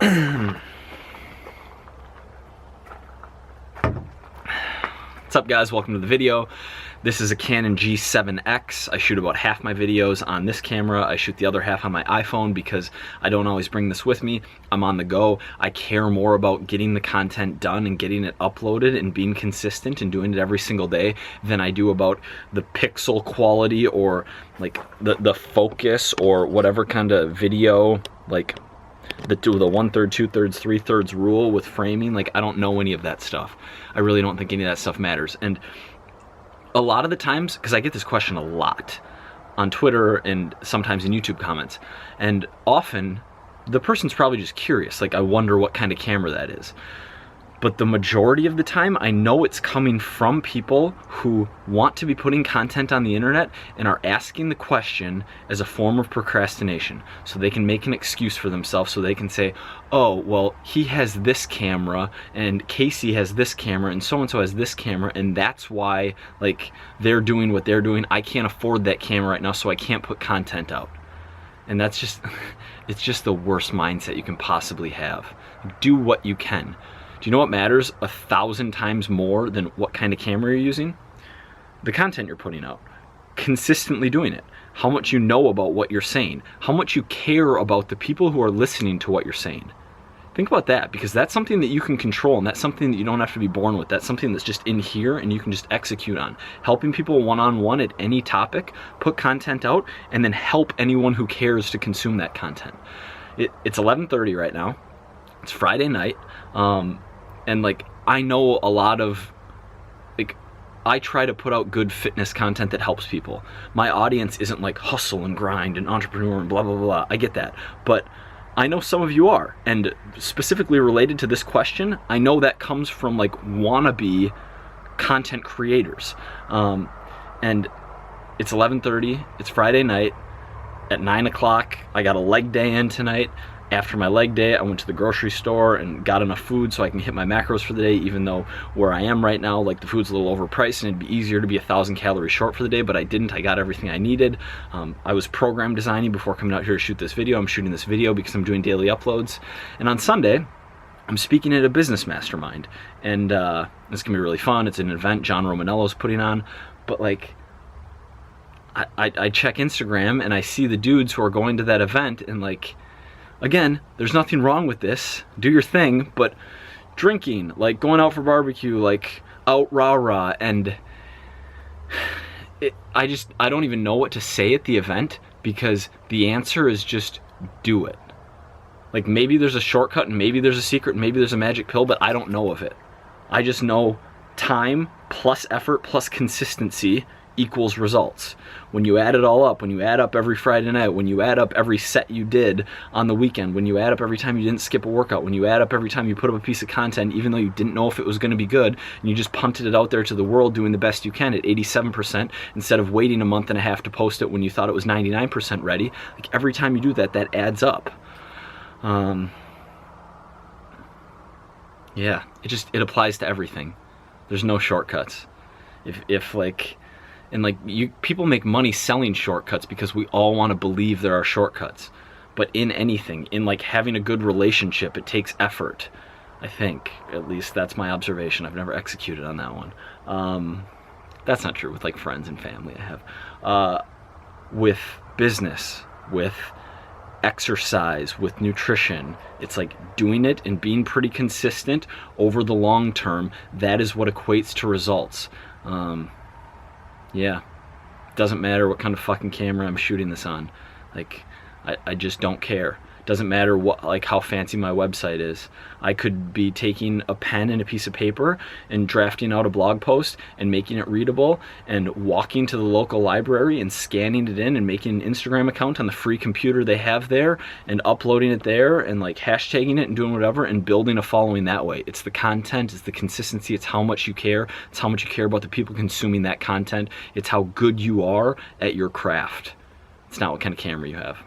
What's up, guys? Welcome to the video. This is a Canon G7X. I shoot about half my videos on this camera. I shoot the other half on my iPhone because I don't always bring this with me. I'm on the go. I care more about getting the content done and getting it uploaded and being consistent and doing it every single day than I do about the pixel quality or like the focus or whatever kind of video, like the 1/3, 2/3, 3/3 rule with framing. Like, I don't know any of that stuff. I really don't think any of that stuff matters. And a lot of the times, because I get this question a lot on Twitter and sometimes in YouTube comments, and often the person's probably just curious, like, I wonder what kind of camera that is. But the majority of the time, I know it's coming from people who want to be putting content on the internet and are asking the question as a form of procrastination. So they can make an excuse for themselves, so they can say, oh, well, he has this camera and Casey has this camera and so-and-so has this camera, and that's why, like, they're doing what they're doing. I can't afford that camera right now, so I can't put content out. And that's just, it's just the worst mindset you can possibly have. Do what you can. Do you know what matters 1,000 times more than what kind of camera you're using? The content you're putting out. Consistently doing it. How much you know about what you're saying. How much you care about the people who are listening to what you're saying. Think about that, because that's something that you can control, and that's something that you don't have to be born with. That's something that's just in here and you can just execute on. Helping people one-on-one at any topic, put content out, and then help anyone who cares to consume that content. It's 11:30 right now. It's Friday night. And like, I know a lot of, like, I try to put out good fitness content that helps people. My audience isn't like hustle and grind and entrepreneur and blah, blah, blah. I get that. But I know some of you are. And specifically related to this question, I know that comes from like wannabe content creators. And it's 11:30, it's Friday night. At 9 o'clock, I got a leg day in tonight. After my leg day, I went to the grocery store and got enough food so I can hit my macros for the day, even though where I am right now, like, the food's a little overpriced and it'd be easier to be 1,000 calories short for the day, but I didn't. I got everything I needed. I was program designing before coming out here to shoot this video. I'm shooting this video because I'm doing daily uploads. And on Sunday, I'm speaking at a business mastermind. And it's gonna be really fun. It's an event John Romanello's putting on. But like, I check Instagram and I see the dudes who are going to that event, and like, again, there's nothing wrong with this. Do your thing, but drinking, like going out for barbecue, like out rah-rah, and I don't even know what to say at the event, because the answer is just do it. Like, maybe there's a shortcut and maybe there's a secret and maybe there's a magic pill, but I don't know of it. I just know time plus effort plus consistency equals results. When you add it all up, when you add up every Friday night, when you add up every set you did on the weekend, when you add up every time you didn't skip a workout, when you add up every time you put up a piece of content even though you didn't know if it was going to be good, and you just punted it out there to the world doing the best you can at 87% instead of waiting a month and a half to post it when you thought it was 99% ready, like, every time you do that, that adds up. Yeah, it applies to everything. There's no shortcuts. If like, and like, people make money selling shortcuts because we all want to believe there are shortcuts. But in anything, in like having a good relationship, it takes effort. I think, at least that's my observation. I've never executed on that one. That's not true with like friends and family. I have with business, with exercise, with nutrition. It's like doing it and being pretty consistent over the long term. That is what equates to results. Yeah, doesn't matter what kind of fucking camera I'm shooting this on. Like, I just don't care. Doesn't matter what, like, how fancy my website is. I could be taking a pen and a piece of paper and drafting out a blog post and making it readable and walking to the local library and scanning it in and making an Instagram account on the free computer they have there and uploading it there and like hashtagging it and doing whatever and building a following that way. It's the content, it's the consistency, it's how much you care, it's how much you care about the people consuming that content, it's how good you are at your craft. It's not what kind of camera you have.